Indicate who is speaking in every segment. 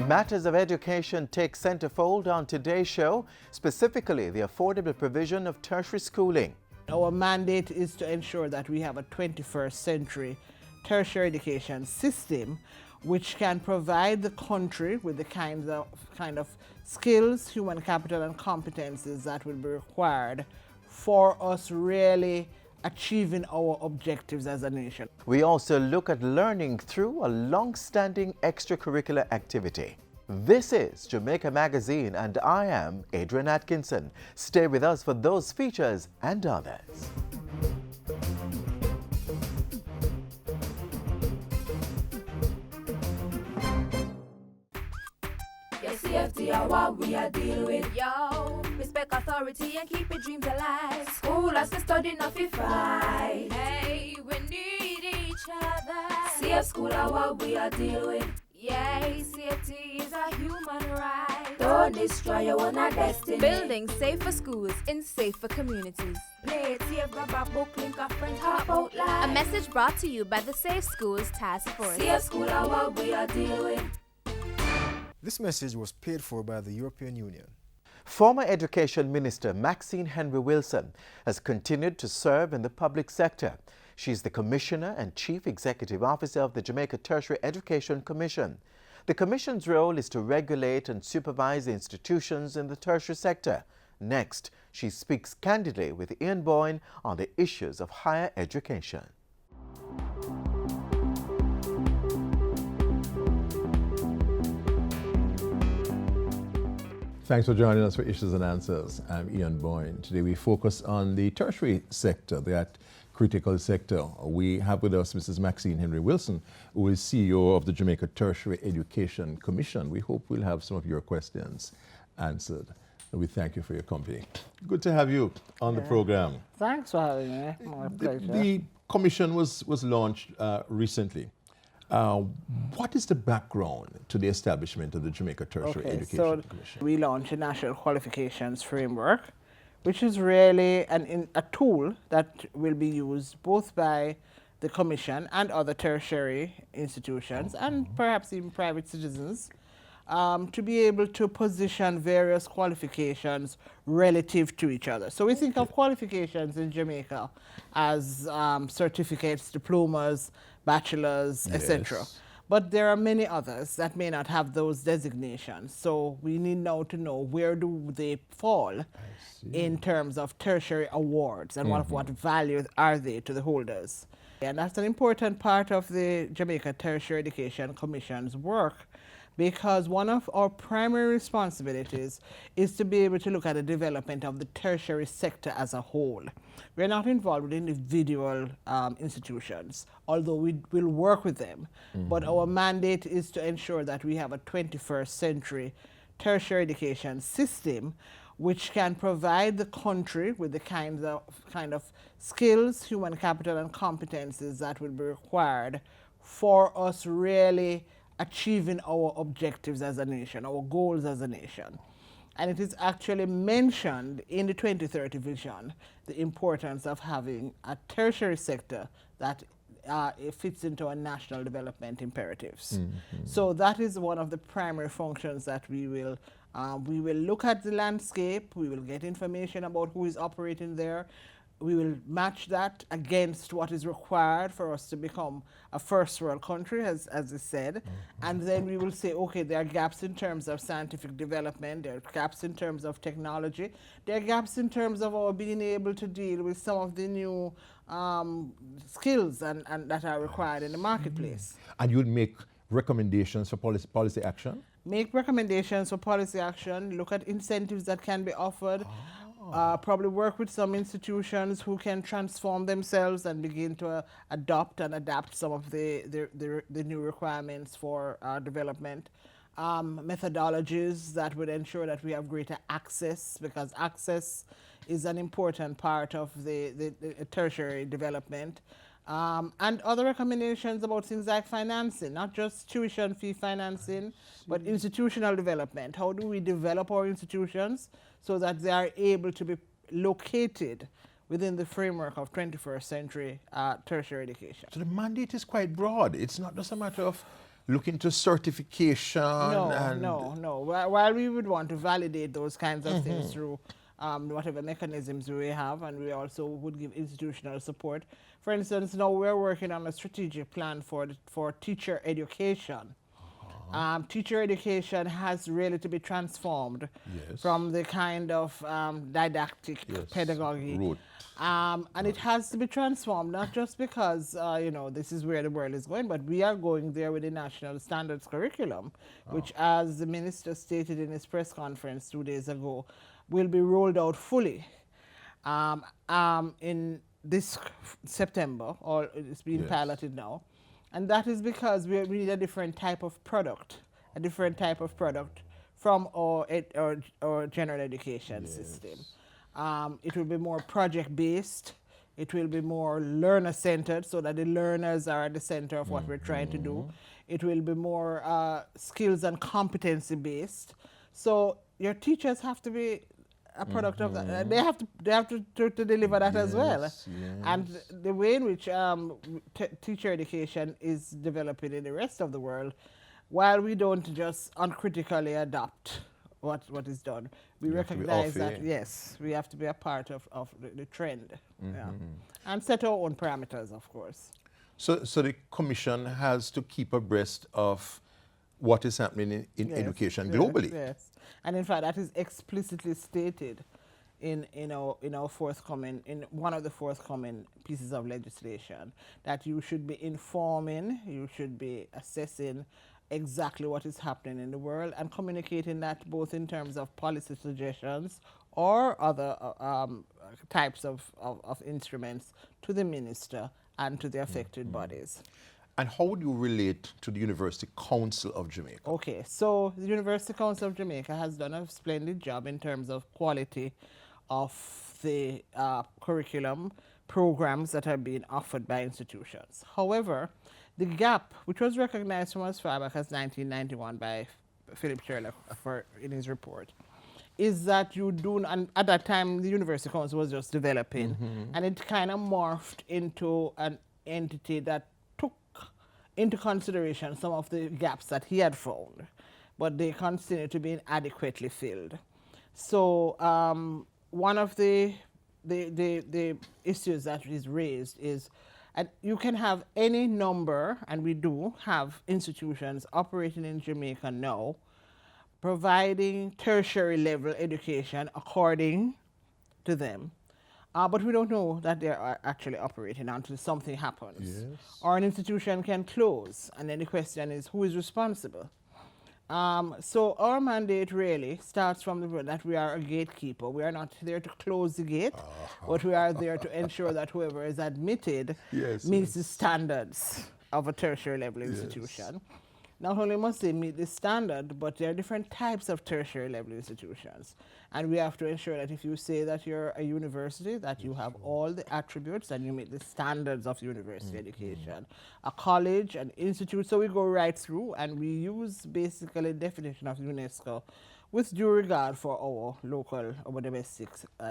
Speaker 1: Matters of education take centrefold on today's show, specifically the affordable provision of tertiary schooling.
Speaker 2: Our mandate is to ensure that we have a 21st century tertiary education system which can provide the country with the kind of skills, human capital and competencies that will be required for us really achieving our objectives as a nation.
Speaker 1: We also look at learning through a long-standing extracurricular activity. This is Jamaica Magazine and I am Adrian Atkinson. Stay with us for those features and others.
Speaker 3: CFT are what we are dealing with. Yo, respect authority and keep your dreams alive. School has to study, not fi fight. Hey, we need each other. CF school are what we are dealing with. Yay, CFT is a human right. Don't destroy your own destiny.
Speaker 4: Building safer schools in safer communities.
Speaker 3: Play it safe, grab a book, link a friend, talk out loud.
Speaker 4: A message brought to you by the Safe Schools Task Force.
Speaker 3: CF school are what we are dealing with.
Speaker 5: This message was paid for by the European Union.
Speaker 1: Former Education Minister Maxine Henry Wilson has continued to serve in the public sector. She's the Commissioner and Chief Executive Officer of the Jamaica Tertiary Education Commission. The Commission's role is to regulate and supervise the institutions in the tertiary sector. Next, she speaks candidly with Ian Boyne on the issues of higher education.
Speaker 6: Thanks for joining us for Issues and Answers. I'm Ian Boyne. Today we focus on the tertiary sector, that critical sector. We have with us Mrs. Maxine Henry Wilson, who is CEO of the Jamaica Tertiary Education Commission. We hope we'll have some of your questions answered. And we thank you for your company. Good to have you on the program.
Speaker 2: Thanks for having me. My pleasure.
Speaker 6: The commission was launched recently. What is the background to the establishment of the Jamaica Tertiary Education Commission?
Speaker 2: We launched a National Qualifications Framework, which is really a tool that will be used both by the Commission and other tertiary institutions and perhaps even private citizens to be able to position various qualifications relative to each other. So we think of qualifications in Jamaica as certificates, diplomas, bachelors, etc. But there are many others that may not have those designations. So we need now to know where do they fall in terms of tertiary awards and what value are they to the holders. And that's an important part of the Jamaica Tertiary Education Commission's work, because one of our primary responsibilities is to be able to look at the development of the tertiary sector as a whole. We're not involved with individual institutions, although we will work with them. But our mandate is to ensure that we have a 21st century tertiary education system which can provide the country with the kind of skills, human capital and competencies that will be required for us really achieving our objectives as a nation, our goals as a nation. And it is actually mentioned in the 2030 vision, the importance of having a tertiary sector that it fits into our national development imperatives. So that is one of the primary functions that we will look at the landscape, we will get information about who is operating there, we will match that against what is required for us to become a first world country, as I said. And then we will say, okay, there are gaps in terms of scientific development, there are gaps in terms of technology, there are gaps in terms of our being able to deal with some of the new skills and that are required in the marketplace.
Speaker 6: And you would make recommendations for policy action?
Speaker 2: Make recommendations for policy action, look at incentives that can be offered, probably work with some institutions who can transform themselves and begin to adopt and adapt some of the new requirements for development. Methodologies that would ensure that we have greater access, because access is an important part of the tertiary development. And other recommendations about things like financing, not just tuition fee financing, but institutional development. How do we develop our institutions so that they are able to be located within the framework of 21st century tertiary education?
Speaker 6: So the mandate is quite broad. It's not just a matter of look into certification?
Speaker 2: No. While we would want to validate those kinds of things through whatever mechanisms we have, and we also would give institutional support. For instance, now we're working on a strategic plan for teacher education. Teacher education has really to be transformed from the kind of didactic pedagogy. And it has to be transformed, not just because, you know, this is where the world is going, but we are going there with the National Standards Curriculum, which, as the Minister stated in his press conference 2 days ago, will be rolled out fully in this September, or it's being piloted now. And that is because we need a different type of product, from our general education system. It will be more project-based. It will be more learner-centered, so that the learners are at the center of what we're trying to do. It will be more skills and competency-based. So your teachers have to be a product of that. They have to deliver that as well. And the way in which teacher education is developing in the rest of the world, while we don't just uncritically adopt what is done, we recognize that, yes, we have to be a part of the trend. And set our own parameters, of course.
Speaker 6: So the Commission has to keep abreast of what is happening in education globally.
Speaker 2: Yes. And in fact, that is explicitly stated in our forthcoming, in one of the forthcoming pieces of legislation, that you should be informing, you should be assessing exactly what is happening in the world and communicating that both in terms of policy suggestions or other types of instruments to the minister and to the affected bodies.
Speaker 6: And how would you relate to the University Council of Jamaica?
Speaker 2: Okay, so the University Council of Jamaica has done a splendid job in terms of quality of the curriculum programs that are being offered by institutions. However, the gap, which was recognized from as far back as 1991 by Philip Sherlock in his report, is that you do, and at that time the University Council was just developing, and it kind of morphed into an entity that took into consideration some of the gaps that he had found, but they continue to be inadequately filled. So one of the issues that is raised is, and you can have any number, and we do have institutions operating in Jamaica now, providing tertiary level education according to them. But we don't know that they are actually operating until something happens. Or an institution can close, and then the question is, who is responsible? So our mandate really starts from the word that we are a gatekeeper. We are not there to close the gate, but we are there to ensure that whoever is admitted meets the standards of a tertiary level institution. Not only must they meet the standard, but there are different types of tertiary level institutions. And we have to ensure that if you say that you're a university, that you have all the attributes and you meet the standards of university education. A college, an institute, so we go right through, and we use basically the definition of UNESCO with due regard for our local, our domestic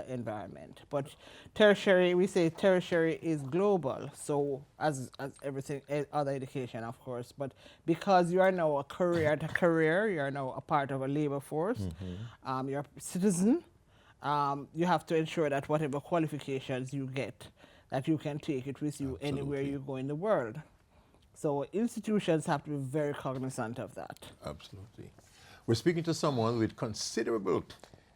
Speaker 2: environment. But tertiary, we say tertiary is global, so as everything, other education, of course, but because you are now a career to career, you are now a part of a labor force, you're a citizen, you have to ensure that whatever qualifications you get, that you can take it with you anywhere you go in the world. So institutions have to be very cognizant of that.
Speaker 6: Absolutely. We're speaking to someone with considerable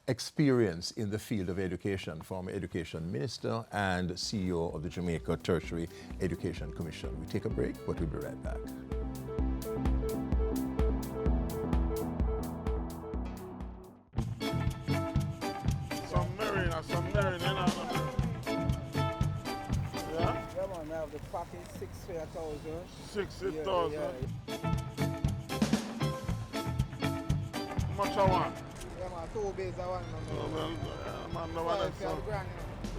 Speaker 6: experience in the field of education, former education minister and CEO of the Jamaica Tertiary Education Commission. We take a break, but we'll be right back.
Speaker 7: Some marina, you know. Yeah?
Speaker 8: Yeah, man, I have the pocket 60,000.
Speaker 7: 60,000?
Speaker 8: Yeah.
Speaker 7: How much I want?
Speaker 8: Yeah, man, 2 days I want.
Speaker 7: Man, no one else.
Speaker 8: $5,000.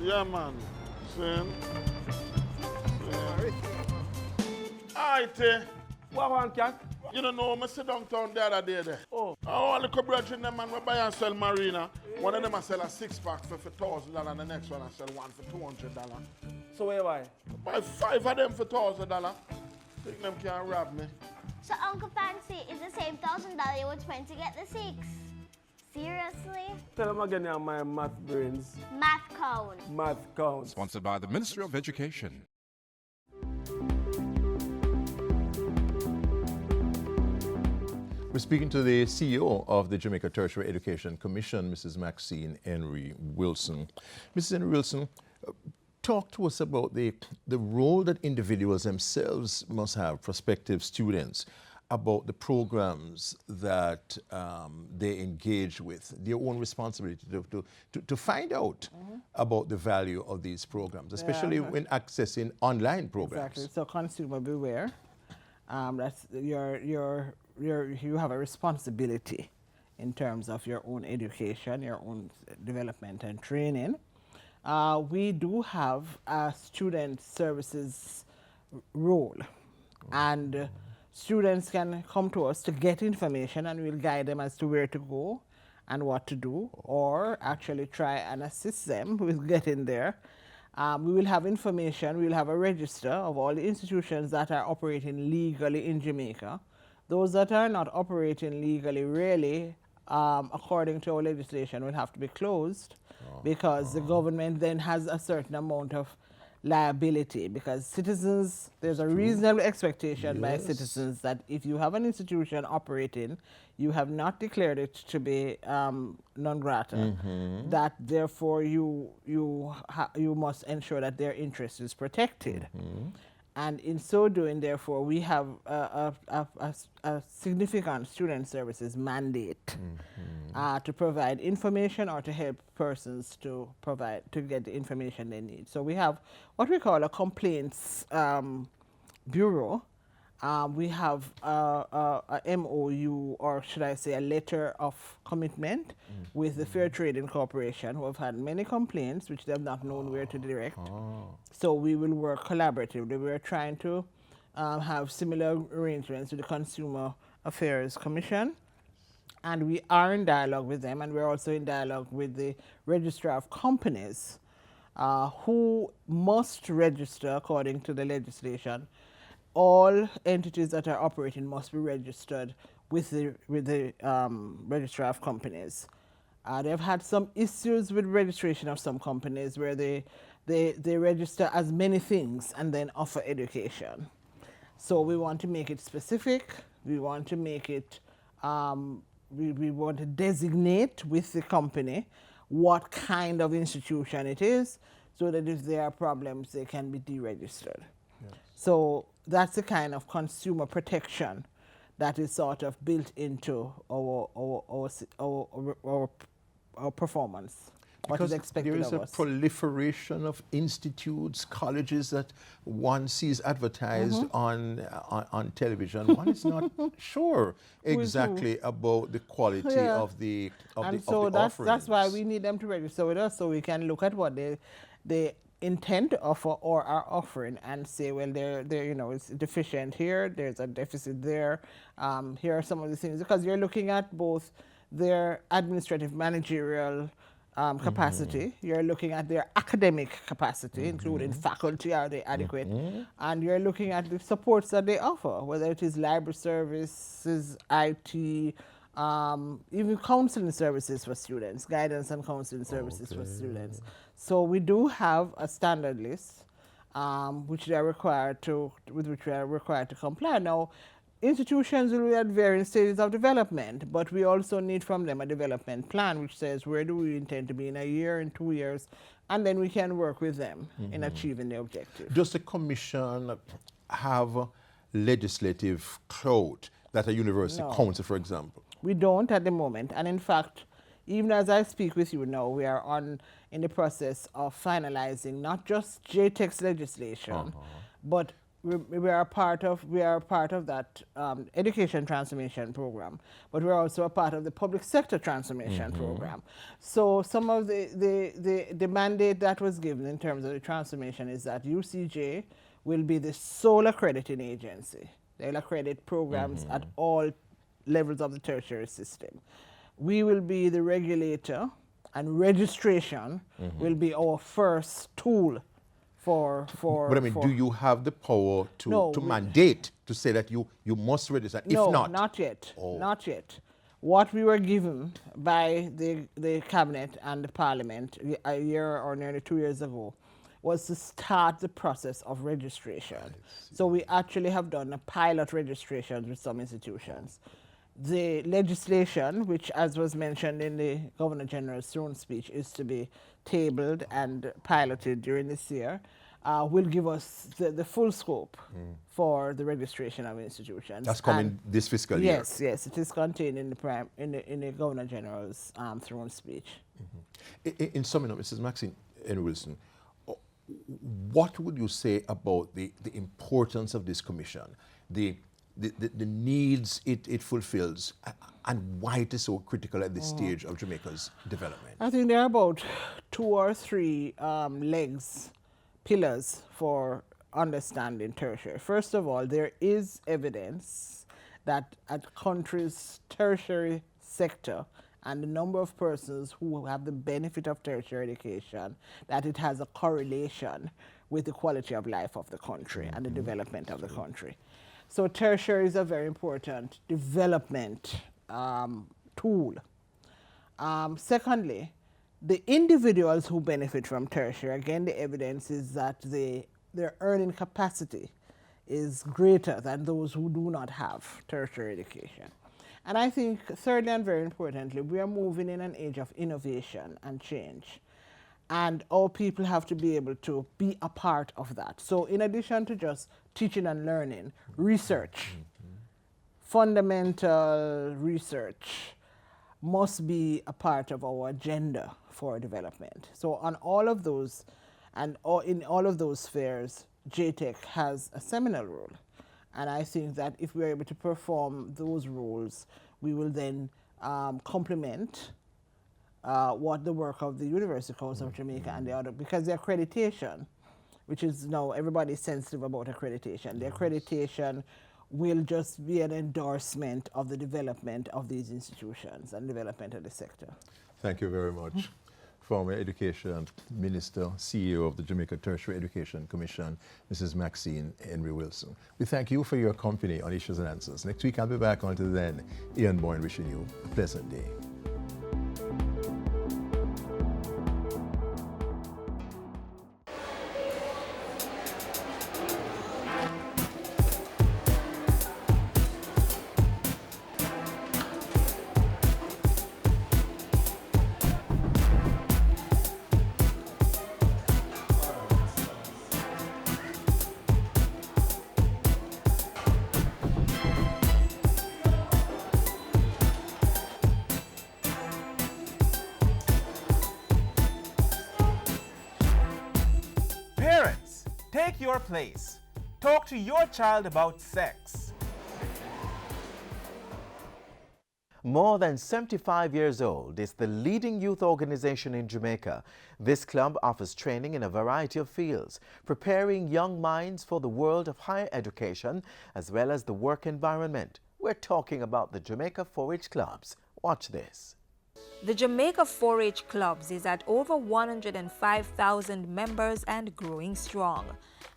Speaker 7: Yeah, man. Alright,
Speaker 8: What one, cat?
Speaker 7: you don't know, I sit downtown the other day there.
Speaker 8: Oh.
Speaker 7: All the brethren, them man, we buy and sell marina. One of them I sell a 6-pack for $1,000, and the next one I sell one for $200.
Speaker 8: So where buy?
Speaker 7: Buy 5 of them for $1,000. Think them can rob me.
Speaker 9: So Uncle Fancy is the same $1,000 you would spend to get the 6. Seriously?
Speaker 8: Tell them again now, my math brains.
Speaker 9: Math count.
Speaker 8: Math count.
Speaker 10: Sponsored by the Ministry of Education.
Speaker 6: We're speaking to the CEO of the Jamaica Tertiary Education Commission, Mrs. Maxine Henry Wilson. Mrs. Henry Wilson, talk to us about the role that individuals themselves must have, prospective students, about the programs that they engage with, their own responsibility to find out about the value of these programs, especially when accessing online programs.
Speaker 2: Exactly. So consumer beware. That's you have a responsibility in terms of your own education, your own development and training. We do have a student services role, and students can come to us to get information, and we'll guide them as to where to go and what to do, or actually try and assist them with getting there. We will have information, we'll have a register of all the institutions that are operating legally in Jamaica. Those that are not operating legally really, according to our legislation, will have to be closed because the government then has a certain amount of liability, because citizens, there's a reasonable expectation by citizens that if you have an institution operating, you have not declared it to be non grata, that therefore you must ensure that their interest is protected. And in so doing, therefore, we have a significant student services mandate to provide information or to help persons to get the information they need. So we have what we call a complaints bureau. We have a MOU, or should I say a letter of commitment with the Fair Trading Corporation, who have had many complaints which they have not known where to direct. So we will work collaboratively. We're trying to have similar arrangements with the Consumer Affairs Commission, and we are in dialogue with them, and we're also in dialogue with the Registrar of Companies, who must register according to the legislation. All entities that are operating must be registered with the Registrar of Companies. They've had some issues with registration of some companies where they register as many things and then offer education. So we want to make it specific. We want to make it, we want to designate with the company what kind of institution it is, so that if there are problems, they can be deregistered. So that's the kind of consumer protection that is sort of built into our performance. What is expected of us.
Speaker 6: There is a proliferation of institutes, colleges that one sees advertised on television. One is not sure exactly about the quality of the offerings.
Speaker 2: That's why we need them to register with us, so we can look at what they intend to offer or are offering and say, well, they're it's deficient here, there's a deficit there, here are some of the things, because you're looking at both their administrative managerial capacity, you're looking at their academic capacity, including faculty, are they adequate, and you're looking at the supports that they offer, whether it is library services, IT, even counseling services for students, guidance and counseling services for students. So we do have a standard list with which we are required to comply. Now, institutions will be at varying stages of development, but we also need from them a development plan which says where do we intend to be in a year, in 2 years, and then we can work with them in achieving the objective.
Speaker 6: Does the Commission have legislative clout that a university council, for example?
Speaker 2: We don't at the moment, and in fact, even as I speak with you now, we are in the process of finalizing not just JTEX legislation, but we are part of that education transformation program, but we're also a part of the public sector transformation program. So some of the mandate that was given in terms of the transformation is that UCJ will be the sole accrediting agency. They'll accredit programs at all levels of the tertiary system. We will be the regulator, and registration will be our first tool
Speaker 6: But I mean, do you have the power to,
Speaker 2: No,
Speaker 6: mandate to say that you must register?
Speaker 2: No,
Speaker 6: if not,
Speaker 2: not yet.
Speaker 6: Oh.
Speaker 2: Not yet. What we were given by the cabinet and the parliament a year or nearly 2 years ago was to start the process of registration. So we actually have done a pilot registration with some institutions. The legislation, which as was mentioned in the Governor General's throne speech, is to be tabled and piloted during this year, will give us the full scope for the registration of institutions.
Speaker 6: That's coming this fiscal year.
Speaker 2: Yes, yes, it is contained in the Governor General's throne speech.
Speaker 6: In summing up, Mrs. Maxine Henry Wilson, what would you say about the importance of this commission, the needs it fulfills, and why it is so critical at this stage of Jamaica's development?
Speaker 2: I think there are about 2 or 3 pillars for understanding tertiary. First of all, there is evidence that at country's tertiary sector and the number of persons who have the benefit of tertiary education, that it has a correlation with the quality of life of the country and the development of the country. So tertiary is a very important development tool. Secondly, the individuals who benefit from tertiary, again, the evidence is that their earning capacity is greater than those who do not have tertiary education. And I think, thirdly and very importantly, we are moving in an age of innovation and change. And all people have to be able to be a part of that. So in addition to just teaching and learning, research, fundamental research must be a part of our agenda for development. So on all of those, and in all of those spheres, JTech has a seminal role. And I think that if we are able to perform those roles, we will then complement what the work of the University Council of Jamaica and the other, because the accreditation, which is now everybody's sensitive about accreditation, the accreditation will just be an endorsement of the development of these institutions and development of the sector.
Speaker 6: Thank you very much. Former Education Minister, CEO of the Jamaica Tertiary Education Commission, Mrs. Maxine Henry Wilson. We thank you for your company on Issues and Answers. Next week I'll be back. Until then, Ian Boyne wishing you a pleasant day.
Speaker 11: Parents, take your place. Talk to your child about sex.
Speaker 1: More than 75 years old, is the leading youth organization in Jamaica. This club offers training in a variety of fields, preparing young minds for the world of higher education as well as the work environment. We're talking about the Jamaica 4-H clubs. Watch this.
Speaker 4: The Jamaica 4-H clubs is at over 105,000 members and growing strong.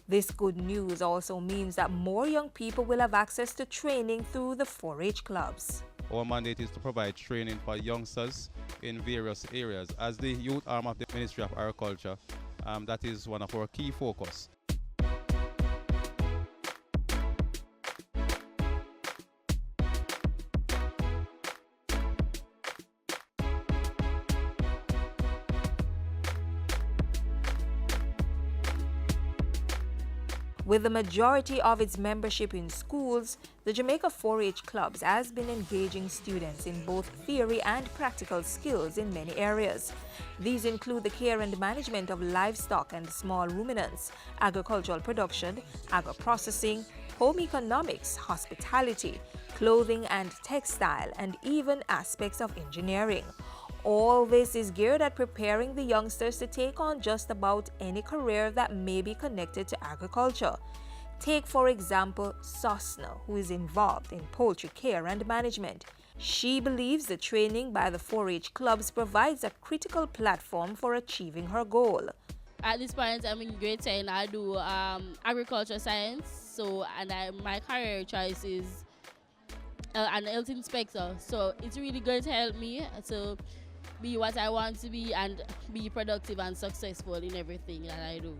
Speaker 4: This good news also means that more young people will have access to training through the 4-H clubs.
Speaker 12: Our mandate is to provide training for youngsters in various areas. As the youth arm of the Ministry of Agriculture, that is one of our key focus.
Speaker 4: With the majority of its membership in schools, the Jamaica 4-H clubs has been engaging students in both theory and practical skills in many areas. These include the care and management of livestock and small ruminants, agricultural production, agro-processing, home economics, hospitality, clothing and textile, and even aspects of engineering. All this is geared at preparing the youngsters to take on just about any career that may be connected to agriculture. Take, for example, Sosna, who is involved in poultry care and management. She believes the training by the 4-H clubs provides a critical platform for achieving her goal.
Speaker 13: At this point, I'm in grade 10. I do agriculture science. So, and my career choice is an health inspector. So it's really going to help me to be what I want to be and be productive and successful in everything that I do.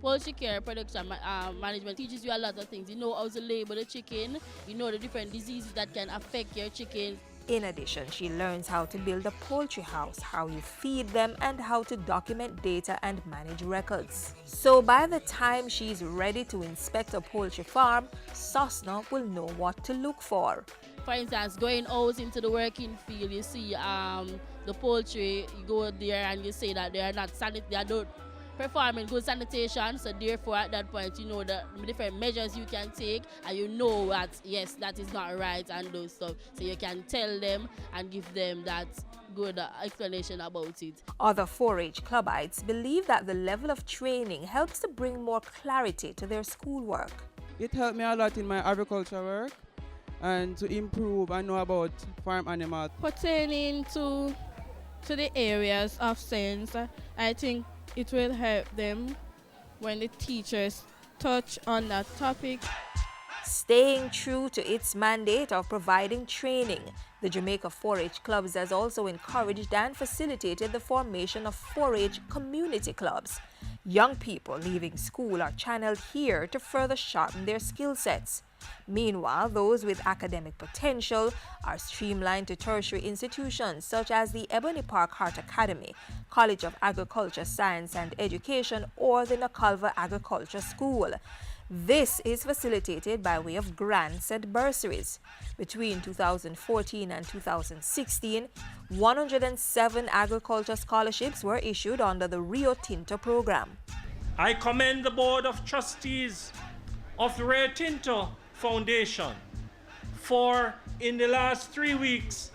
Speaker 13: Poultry care, production management teaches you a lot of things. You know how to label the chicken, you know the different diseases that can affect your chicken.
Speaker 4: In addition, she learns how to build a poultry house, how you feed them, and how to document data and manage records. So by the time she's ready to inspect a poultry farm, Sosna will know what to look for.
Speaker 13: For instance, going out into the working field, you see the poultry, you go there and you say that they are not they are not performing good sanitation, so therefore at that point you know the different measures you can take, and you know that yes, that is not right and those stuff, so you can tell them and give them that good explanation about it.
Speaker 4: Other 4-H clubites believe that the level of training helps to bring more clarity to their schoolwork.
Speaker 14: It helped me a lot in my agriculture work and to improve and know about farm animals.
Speaker 15: Pertaining to the areas of science, I think it will help them when the teachers touch on that topic.
Speaker 4: Staying true to its mandate of providing training, the Jamaica 4-H clubs has also encouraged and facilitated the formation of 4-H community clubs. Young people leaving school are channeled here to further sharpen their skill sets. Meanwhile, those with academic potential are streamlined to tertiary institutions such as the Ebony Park Heart Academy, College of Agriculture, Science and Education, or the Nakalva Agriculture School. This is facilitated by way of grants and bursaries. Between 2014 and 2016, 107 agriculture scholarships were issued under the Rio Tinto program.
Speaker 16: I commend the Board of Trustees of the Rio Tinto Foundation for, in the last 3 weeks,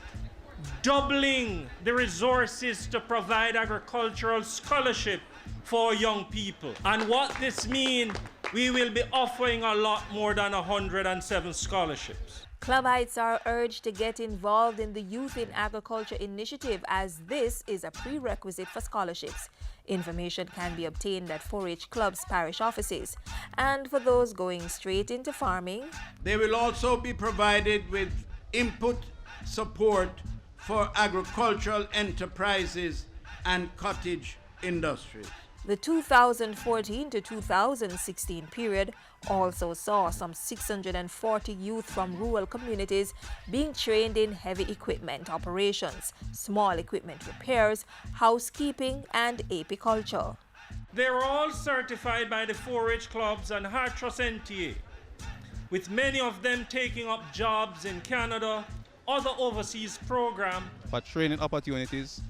Speaker 16: doubling the resources to provide agricultural scholarship for young people. And what this means, we will be offering a lot more than 107 scholarships.
Speaker 4: Clubites are urged to get involved in the Youth in Agriculture initiative, as this is a prerequisite for scholarships. Information can be obtained at 4-H clubs parish offices. And for those going straight into farming,
Speaker 17: they will also be provided with input support for agricultural enterprises and cottage industries.
Speaker 4: The 2014 to 2016 period also saw some 640 youth from rural communities being trained in heavy equipment operations, small equipment repairs, housekeeping and apiculture.
Speaker 16: They were all certified by the 4-H clubs and Heart Trust NTA, with many of them taking up jobs in Canada, other overseas programs.
Speaker 12: For training opportunities,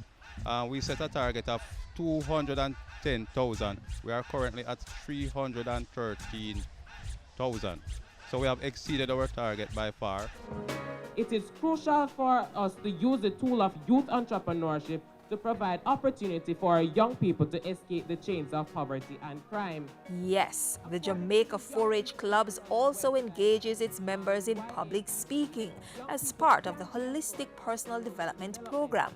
Speaker 12: we set a target of 210,000. We are currently at 313,000. So we have exceeded our target by far.
Speaker 18: It is crucial for us to use the tool of youth entrepreneurship to provide opportunity for young people to escape the chains of poverty and crime.
Speaker 4: Yes, the Jamaica 4-H clubs also engages its members in public speaking as part of the holistic personal development program.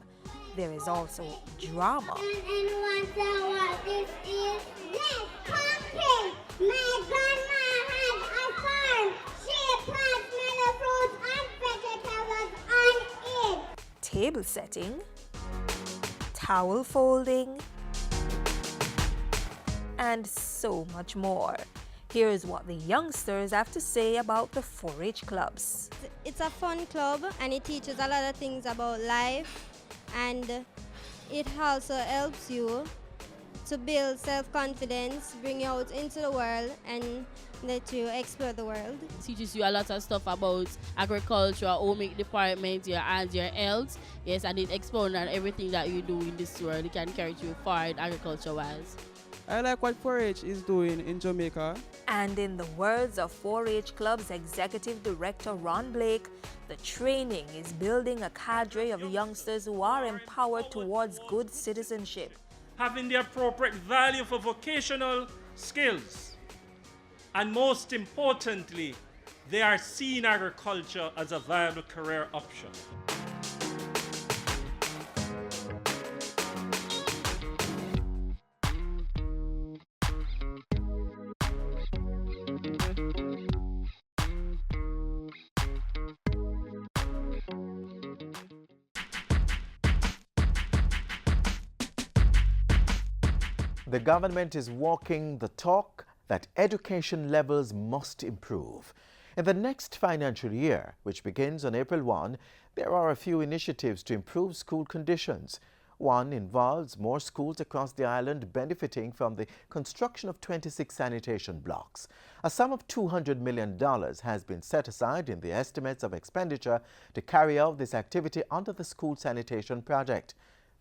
Speaker 4: There is also drama.
Speaker 9: Anyone tell what this is? Yes, pumpkin! My grandma had a farm. She plants many fruits and vegetables on it.
Speaker 4: Table setting, towel folding, and so much more. Here's what the youngsters have to say about the 4-H clubs.
Speaker 19: It's a fun club and it teaches a lot of things about life, and it also helps you to build self-confidence, bring you out into the world and let you explore the world.
Speaker 13: It teaches you a lot of stuff about agriculture, home department, your hands, your health. Yes, and it expounds on everything that you do in this world. It can carry you forward agriculture-wise.
Speaker 14: I like what 4-H is doing in Jamaica.
Speaker 4: And in the words of 4-H Club's Executive Director Ron Blake, the training is building a cadre of youngsters who are empowered towards good citizenship.
Speaker 16: Having the appropriate value for vocational skills. And most importantly, they are seeing agriculture as a viable career option.
Speaker 1: The government is walking the talk that education levels must improve. In the next financial year, which begins on April 1, there are a few initiatives to improve school conditions. One involves more schools across the island benefiting from the construction of 26 sanitation blocks. A sum of $200 million has been set aside in the estimates of expenditure to carry out this activity under the school sanitation project.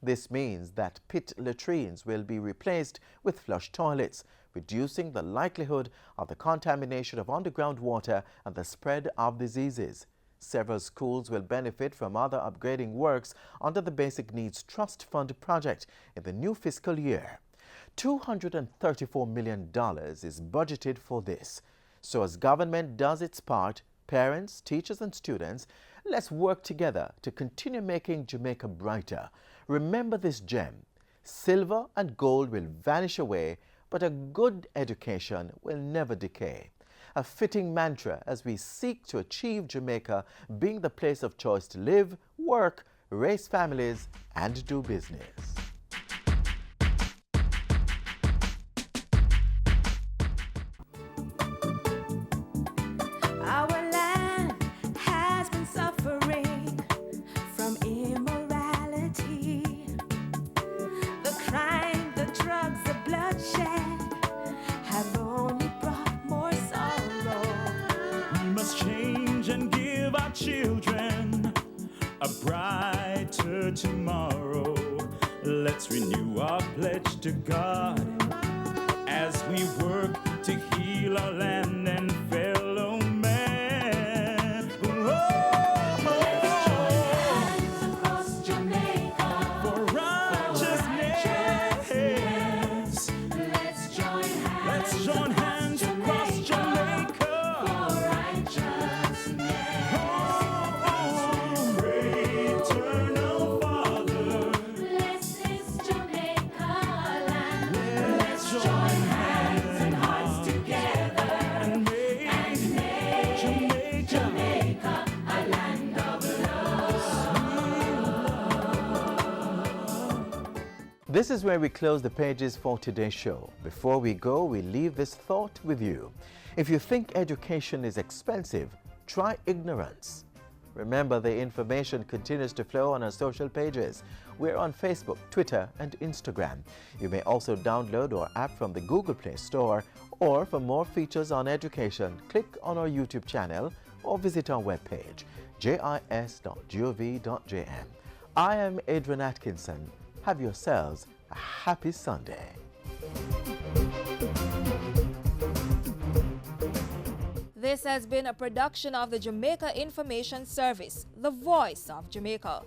Speaker 1: This means that pit latrines will be replaced with flush toilets, reducing the likelihood of the contamination of underground water and the spread of diseases. Several schools will benefit from other upgrading works under the Basic Needs Trust Fund project in the new fiscal year. $234 million is budgeted for this. So as government does its part, parents, teachers and students, let's work together to continue making Jamaica brighter. Remember this gem: silver and gold will vanish away, but a good education will never decay. A fitting mantra as we seek to achieve Jamaica being the place of choice to live, work, raise families, and do business.
Speaker 3: Our land has been suffering from immorality. The crime, the drugs, the bloodshed have only brought more sorrow.
Speaker 20: We must change and give our children a brighter tomorrow. Let's renew our pledge to God as we work to heal our land and fellow man.
Speaker 3: Let's join hands across Jamaica
Speaker 20: for righteousness.
Speaker 3: Let's join hands.
Speaker 20: Let's join hands across Jamaica
Speaker 3: for righteousness.
Speaker 20: Pray, eternal Father,
Speaker 3: Bless this Jamaica land.
Speaker 20: let's join hands and hearts together and make Jamaica
Speaker 3: a land of love.
Speaker 1: This is where we close the pages for today's show. Before we go, we leave this thought with you. If you think education is expensive, try ignorance. Remember, the information continues to flow on our social pages. We're on Facebook, Twitter, and Instagram. You may also download our app from the Google Play Store, or for more features on education, click on our YouTube channel or visit our webpage, jis.gov.jm. I am Adrian Atkinson. Have yourselves a happy Sunday.
Speaker 4: This has been a production of the Jamaica Information Service, the voice of Jamaica.